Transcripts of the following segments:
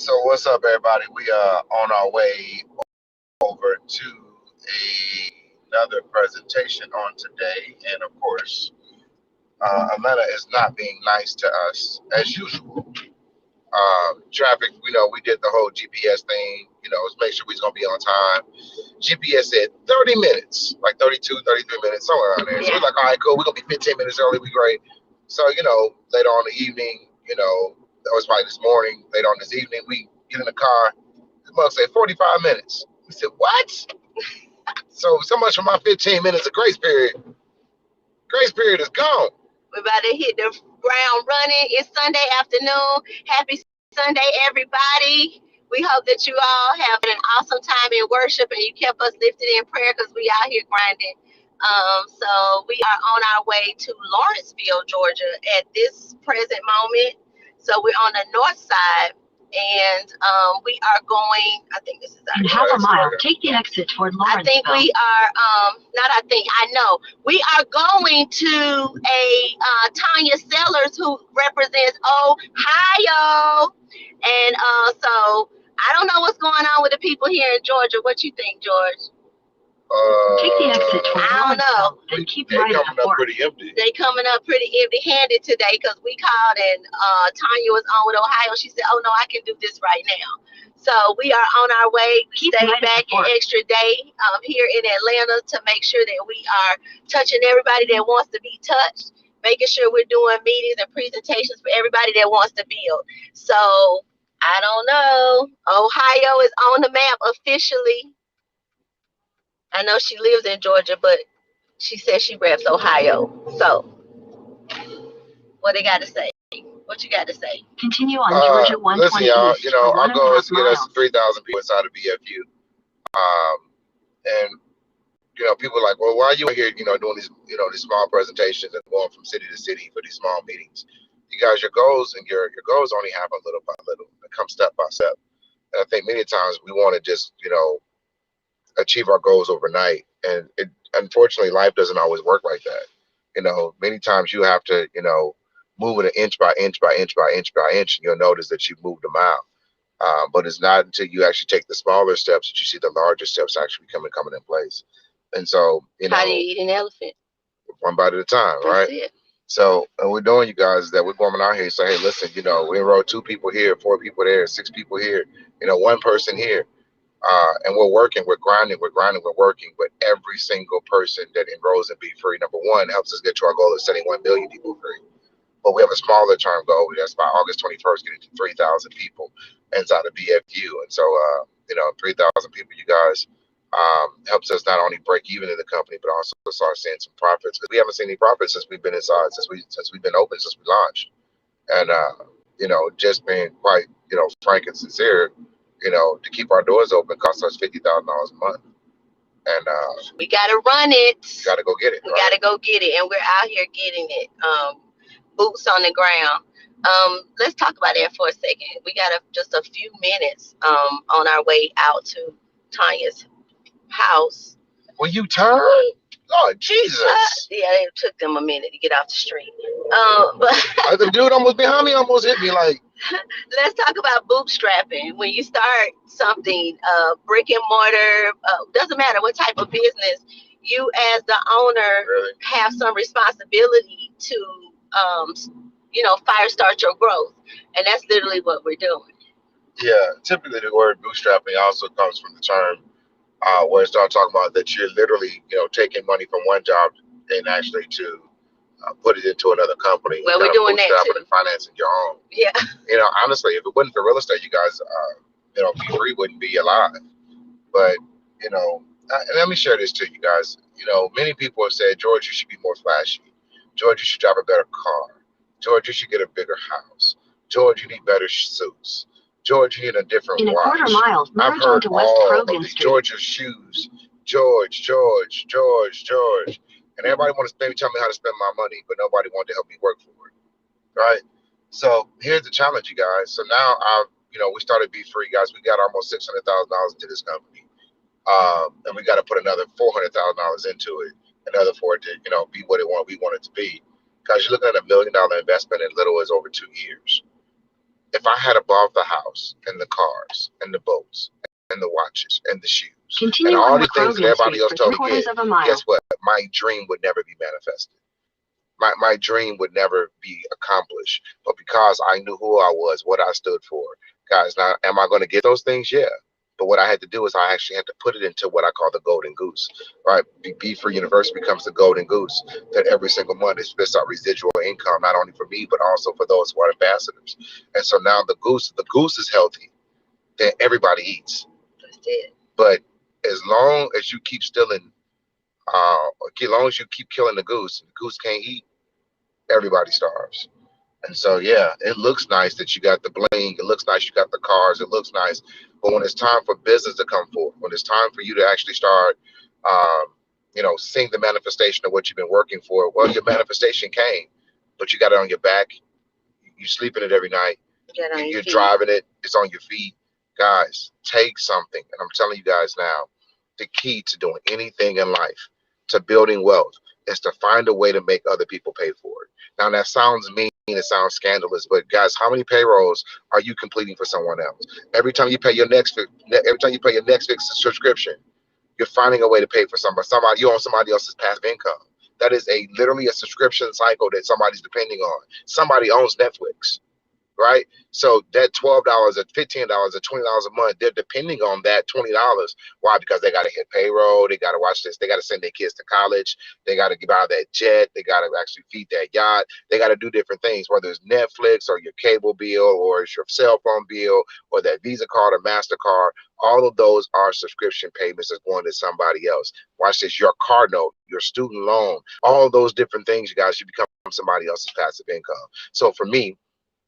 So what's up, everybody? We are on our way over to another presentation on today, and of course, Atlanta is not being nice to us as usual. Traffic, we did the whole GPS thing. Let's make sure we're gonna be on time. GPS said 30 minutes, like 32, 33 minutes, somewhere around there. So we're like, all right, cool. We're gonna be 15 minutes early. We great. So later on in the evening, that was probably this morning. Later on this evening, we get in the car. The mug say 45 minutes. We said, what? So much for my 15 minutes of grace period. Grace period is gone. We're about to hit the ground running. It's Sunday afternoon. Happy Sunday, everybody. We hope that you all have an awesome time in worship and you kept us lifted in prayer because we out here grinding. So we are on our way to Lawrenceville, Georgia at this present moment. So we're on the north side. And we are going, I think this is our in half a mile, take the exit toward Lawrenceville. I think we are, I know. We are going to a Tanya Sellers who represents Ohio. And so I don't know what's going on with the people here in Georgia. What you think, George? Take the exit toward I don't know. Then keep They right coming at up work. pretty empty. They coming up pretty empty-handed today because we called and Tanya was on with Ohio. She said, "Oh no, I can do this right now." So we are on our way. We Keep stayed right back at work. an extra day here in Atlanta to make sure that we are touching everybody that wants to be touched, making sure we're doing meetings and presentations for everybody that wants to build. So I don't know. Ohio is on the map officially. I know she lives in Georgia, but she says she reps Ohio. So, what they got to say? What you got to say? Continue on Georgia Listen, 120 y'all. east for Our goal 1.5 is to get us miles. 3,000 people inside of BFU. And people are like, well, why are you here? Doing these small presentations and going from city to city for these small meetings. You guys, your goals and your goals only happen little by little. It comes step by step. And I think many times we want to just achieve our goals overnight, and unfortunately life doesn't always work like that. Many times you have to move it an inch by inch by inch by inch by inch, and you'll notice that you've moved a mile. But it's not until you actually take the smaller steps that you see the larger steps actually coming in place. And so How do you eat an elephant? one bite at a time, right? That's it. So and we're doing, you guys, is that we're going out here and say, hey, listen, we enrolled 2 people here, 4 people there, 6 people here, 1 person here. And we're working, we're grinding, we're working with every single person that enrolls in Be Free. Number one, helps us get to our goal of setting 1 billion people free. But we have a smaller term goal. That's by August 21st, getting to 3,000 people inside of BFU. And so, 3,000 people, you guys, helps us not only break even in the company, but also start seeing some profits. Because we haven't seen any profits since we've been inside, since we've been open, since we launched. And, just being quite, frank and sincere, to keep our doors open costs us $50,000 a month. And we gotta run it. We gotta go get it. We gotta go get it, and we're out here getting it. Boots on the ground. Let's talk about that for a second. We got just a few minutes on our way out to Tanya's house. Will you turn? Lord Jesus. Yeah, it took them a minute to get off the street. But the dude almost behind me almost hit me like. Let's talk about bootstrapping. When you start something, brick and mortar, doesn't matter what type of business, you as the owner have some responsibility to, fire start your growth. And that's literally what we're doing. Yeah, typically the word bootstrapping also comes from the term where it starts talking about that you're literally, taking money from one job and actually to put it into another company. Well, we're doing that too. And financing your own. Yeah. Honestly, if it wasn't for real estate, you guys, Be Free wouldn't be alive. But, and let me share this to you guys. Many people have said, George, you should be more flashy. George, you should drive a better car. George, you should get a bigger house. George, you need better suits. George, you need a different watch. In a quarter mile, I've merge heard onto West all Krogan of these Street. Georgia shoes. George. And everybody wants to tell me how to spend my money, but nobody wanted to help me work for it, right? So here's the challenge, you guys. So now we started Be Free, guys. We got almost $600,000 into this company, and we got to put another $400,000 into it, another for it to be what we want it to be. Because you're looking at $1 million investment in little as over 2 years. If I had bought the house and the cars and the boats and the watches and the shoes and Continue all on these things that McCrogan everybody Street else for told me three to get, quarters of a guess mile. what? My dream would never be manifested. My dream would never be accomplished. But because I knew who I was, what I stood for, guys, now am I going to get those things? Yeah. But what I had to do is I actually had to put it into what I call the golden goose, right? Be Free University becomes the golden goose that every single month it spits out residual income, not only for me, but also for those who are ambassadors. And so now the goose is healthy, then everybody eats. That's it. But as long as you keep stealing, as long as you keep killing the goose can't eat, everybody starves. And so, yeah, it looks nice that you got the bling. It looks nice you got the cars. It looks nice. But when it's time for business to come forth, when it's time for you to actually start, um, seeing the manifestation of what you've been working for, well, your manifestation came, but you got it on your back. You sleep in it every night. Get on your You're feet. driving it. It's on your feet. Guys, take something. And I'm telling you guys now, the key to doing anything in life, to building wealth, is to find a way to make other people pay for it. Now, that sounds mean. It sounds scandalous, but guys, how many payrolls are you completing for someone else? Every time you pay your every time you pay your Netflix subscription, you're finding a way to pay for somebody. Somebody you own somebody else's passive income. That is literally a subscription cycle that somebody's depending on. Somebody owns Netflix, right? So that $12 or $15 or $20 a month, they're depending on that $20. Why? Because they got to hit payroll, they got to watch this, they got to send their kids to college, they got to buy that jet, they got to actually feed that yacht, they got to do different things, whether it's Netflix or your cable bill or it's your cell phone bill or that Visa card or MasterCard. All of those are subscription payments that's going to somebody else. Watch this, your car note, your student loan, all of those different things, you guys, you become somebody else's passive income. So for me,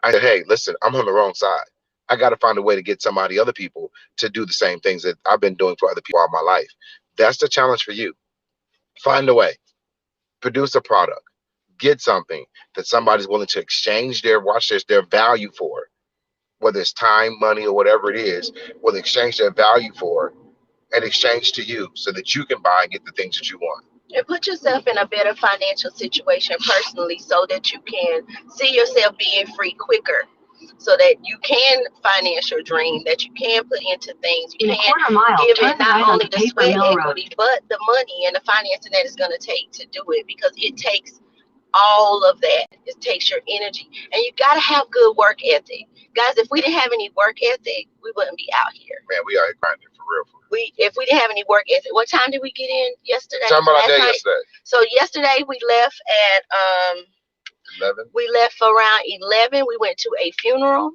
I said, hey, listen, I'm on the wrong side. I got to find a way to get other people to do the same things that I've been doing for other people all my life. That's the challenge for you. Find a way, produce a product, get something that somebody's willing to exchange their value for, whether it's time, money, or whatever it is, will exchange their value for and exchange to you so that you can buy and get the things that you want. And put yourself in a better financial situation personally so that you can see yourself being free quicker, so that you can finance your dream, that you can put into things. You In a can quarter mile, give turn it not right only onto the Paper sweat Mill Road. equity, but the money and the financing that it's going to take to do it, because it takes all of that. It takes your energy. And you got to have good work ethic. Guys, if we didn't have any work ethic, we wouldn't be out here. Man, we are grinding for real. If we didn't have any work ethic, what time did we get in yesterday? Talking about Last that night? yesterday. So yesterday we left at 11. we left around 11. We went to a funeral.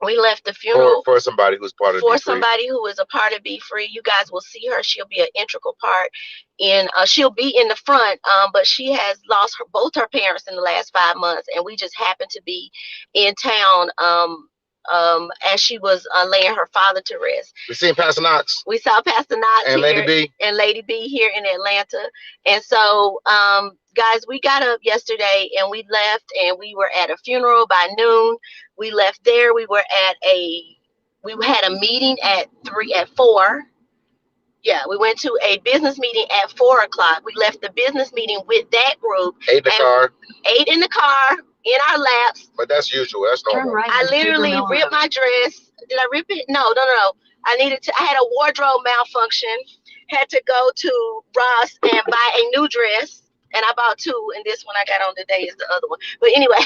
We left the funeral For somebody who's part of for Be Free. somebody who is a part of Be Free. You guys will see her. She'll be an integral part in. She'll be in the front, but she has lost both her parents in the last 5 months, and we just happened to be in town. As she was laying her father to rest. We seen Pastor Knox. We saw Pastor Knox and here, Lady B and Lady B here in Atlanta. And so, guys, we got up yesterday and we left, and we were at a funeral by noon. We left there. We had a meeting at 4. Yeah, we went to a business meeting at 4 o'clock. We left the business meeting with that group. Ate in the car, in our laps. But that's usual. That's normal. Right I literally ripped my dress. Did I rip it? No. I had a wardrobe malfunction. Had to go to Ross and buy a new dress. And I bought 2, and this one I got on today is the other one. But anyway,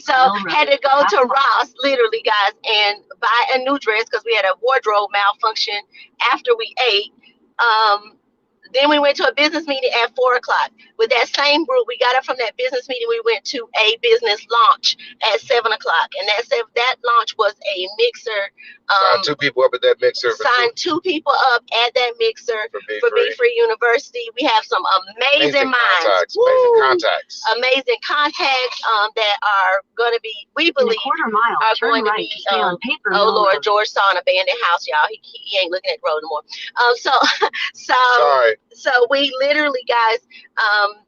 so had to go to Ross, literally, guys, and buy a new dress because we had a wardrobe malfunction after we ate. Then we went to a business meeting at 4 o'clock. With that same group, we got up from that business meeting. We went to a business launch at 7 o'clock. And that launch was a mixer. Signed 2 people up at that mixer. Signed 2 people up at that mixer for Be Free University. We have some amazing minds. Amazing contacts that are going to be, we believe, are going to be, oh Lord, George saw an abandoned house, y'all. He ain't looking at the road anymore. So Sorry. So we literally, guys,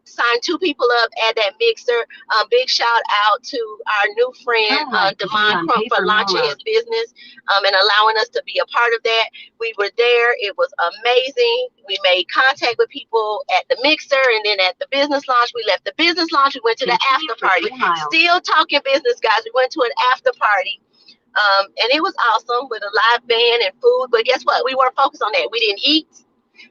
signed 2 people up at that mixer. Big shout out to our new friend Damon Crump for launching his business and allowing us to be a part of that. We were there. It was amazing. We made contact with people at the mixer, and then at the business launch. We left the business launch. We went to the after party. Still talking business, guys. We went to an after party. And it was awesome with a live band and food. But guess what? We weren't focused on that. We didn't eat.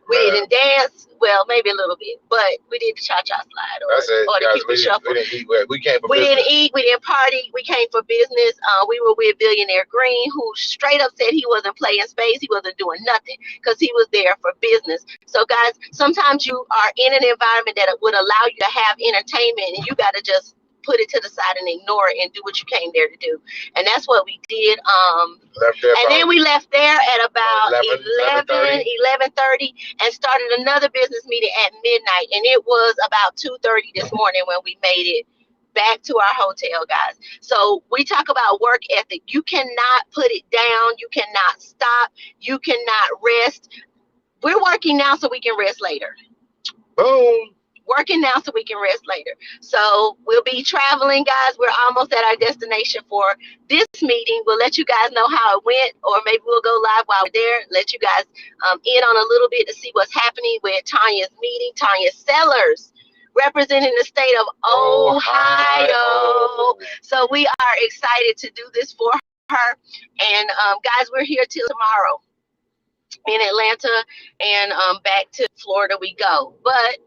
We didn't dance. Well, maybe a little bit, but we did the cha-cha slide or the Cupid shuffle. We didn't eat. We came for business. We didn't eat. We didn't party. We came for business. We were with Billionaire Green, who straight up said he wasn't playing space. He wasn't doing nothing because he was there for business. So, guys, sometimes you are in an environment that would allow you to have entertainment, and you got to just put it to the side and ignore it and do what you came there to do. And that's what we did. And then we left there at about 11:30 and started another business meeting at midnight. And it was about 2:30 this morning when we made it back to our hotel, guys. So we talk about work ethic. You cannot put it down. You cannot stop. You cannot rest. We're working now so we can rest later. Boom. Working now so we can rest later. So we'll be traveling, guys. We're almost at our destination for this meeting. We'll let you guys know how it went, or maybe we'll go live while we're there. Let you guys in on a little bit to see what's happening with Tonya's meeting. Tanya Sellers, representing the state of Ohio. So we are excited to do this for her. And guys, we're here till tomorrow in Atlanta, and back to Florida we go. But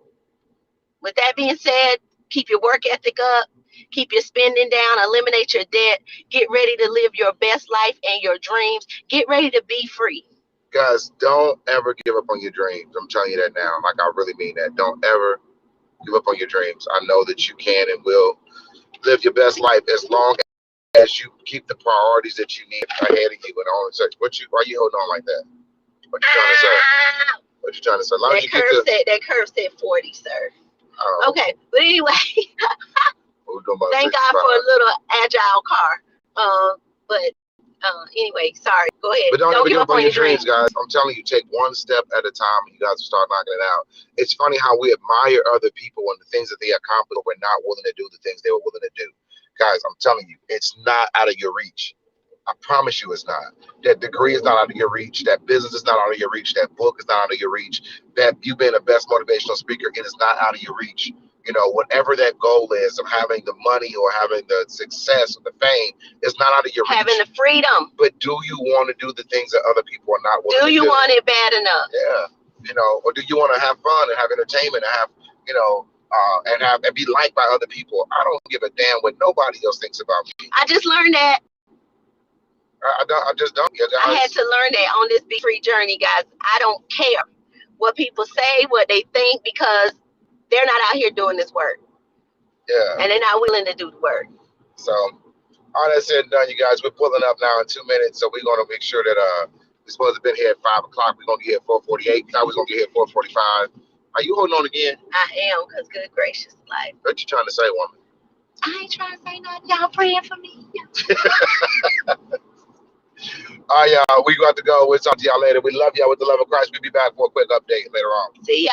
with that being said, keep your work ethic up, keep your spending down, eliminate your debt, get ready to live your best life and your dreams. Get ready to be free. Guys, don't ever give up on your dreams. I'm telling you that now. Like, I really mean that. Don't ever give up on your dreams. I know that you can and will live your best life as long as you keep the priorities that you need ahead of you. And all in such. Why are you holding on like that? What you trying to say? What you trying to say? As long as you that curve said 40, sir. Okay, but anyway, thank God for a little agile car. But anyway, sorry. Go ahead. But don't ever give up on your dreams, guys. I'm telling you, take one step at a time, and you guys will start knocking it out. It's funny how we admire other people and the things that they accomplish, but we're not willing to do the things they were willing to do. Guys, I'm telling you, it's not out of your reach. I promise you it's not. That degree is not out of your reach. That business is not out of your reach. That book is not out of your reach. That you being the best motivational speaker, it is not out of your reach. You know, whatever that goal is of having the money or having the success or the fame, it's not out of your reach. Having the freedom. But do you want to do the things that other people are not willing to do? Do you want it bad enough? Yeah. You know, or do you want to have fun and have entertainment and have, you know, and be liked by other people? I don't give a damn what nobody else thinks about me. I just learned that. I just don't. I had to learn that on this Be Free journey, guys. I don't care what people say, what they think, because they're not out here doing this work. Yeah. And they're not willing to do the work. So, all that said and done, you guys, we're pulling up now in 2 minutes. So we're going to make sure that we're supposed to have been here at 5 o'clock. We're going to get here at 4:48. Now we're going to get here at 4:45. Are you holding on again? I am, because good gracious life. What you trying to say, woman? I ain't trying to say nothing. Y'all praying for me. All right, y'all. We got to go. We'll talk to y'all later. We love y'all with the love of Christ. We'll be back for a quick update later on. See y'all.